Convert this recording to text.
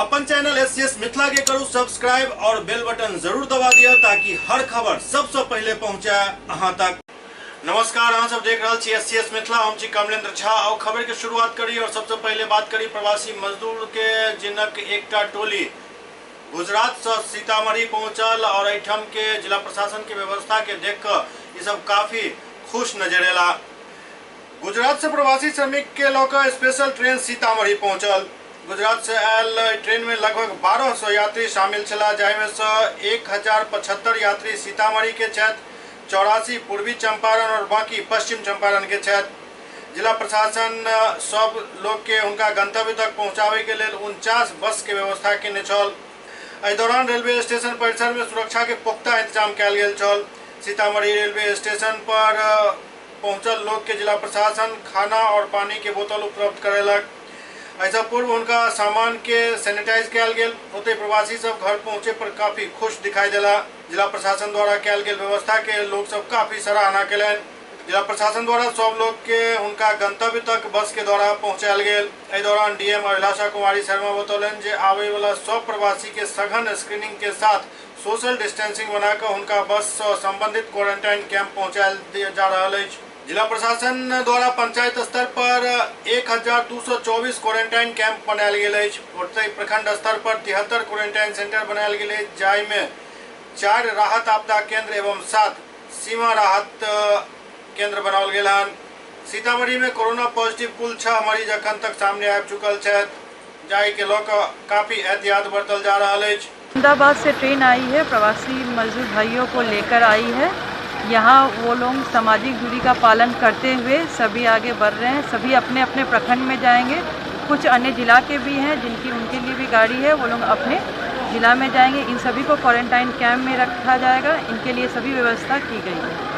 अपन channel SCS Mithila के करू subscribe और बेल बटन जरूर दबा दिया ताकि हर खबर सबसे पहले पहुंचे अहां तक। नमस्कार, अहां सब देख रहे छी एससीएस मिथिला। हम छी कमलेंद्र झा और खबर के शुरुआत करी और सबसे पहले बात करी प्रवासी मजदूर के जिनक एकटा टोली गुजरात से सीतामढ़ी पहुंचल और एठम के जिला प्रशासन के व्यवस्था के देख कर ये सब काफी खुश नजर एला। गुजरात से प्रवासी श्रमिक के लोग स्पेशल ट्रेन सीतामढ़ी पहुंचल। गुजरात से आयल ट्रेन में लगभग 1200 यात्री शामिल छला, जाहिमे से 1075 यात्री सीतामढ़ी के छथि, 84 पूर्वी चंपारण और बाकी पश्चिम चंपारण के छथि। जिला प्रशासन सब लोग के उनका गंतव्य तक पहुंचावे के लिए 49 बस के व्यवस्था केने छल। एहि दौरान रेलवे स्टेशन परिसर में सुरक्षा के पुख्ता इंतजाम कयल गेल छल। सीतामढ़ी रेलवे स्टेशन पर पहुंचल लोग के जिला प्रशासन खाना और पानी के बोतल उपलब्ध करेलक। ऐसा पूर्व उनका सामान के सैनिटाइज कयल गेल। होते प्रवासी सब घर पहुंचे पर काफी खुश दिखाई देला। जिला प्रशासन द्वारा कयल गेल व्यवस्था के लोग सब काफी सराहना कयलनि। जिला प्रशासन द्वारा सब लोग के उनका गंतव्य तक बस के द्वारा पहुंचायल गेल। एहि दौरान डीएम अभिलाषा कुमारी शर्मा बतौलन जे आवे वाला सब प्रवासी के सघन स्क्रीनिंग के साथ सोशल डिस्टेंसिंग बनाकर उनका बस से संबंधित क्वारंटाइन कैंप पहुंचायल जा रहल अछि। जिला प्रशासन द्वारा पंचायत स्तर पर 1224 क्वारंटाइन कैंप बनायल गेल अछि। ओतहि प्रखंड स्तर पर 73 क्वारंटाइन सेंटर बनायल गेल अछि, जाहिमे 4 राहत आपदा केंद्र एवं 7 सीमा राहत केंद्र बनाओल गेल हन। सीतामढ़ी में कोरोना पॉजिटिव कुल 6 मरीज अखन तक सामने आ चुकल छथि, जाहि के लोग काफी एहतियात बरतल जा रहल अछि। अहमदाबाद से ट्रेन आई है, प्रवासी मजदूर भाइयों को लेकर आई है। यहाँ वो लोग सामाजिक दूरी का पालन करते हुए सभी आगे बढ़ रहे हैं। सभी अपने अपने प्रखंड में जाएंगे। कुछ अन्य जिला के भी हैं जिनकी उनके लिए भी गाड़ी है, वो लोग अपने जिला में जाएंगे। इन सभी को क्वारंटाइन कैंप में रखा जाएगा। इनके लिए सभी व्यवस्था की गई है।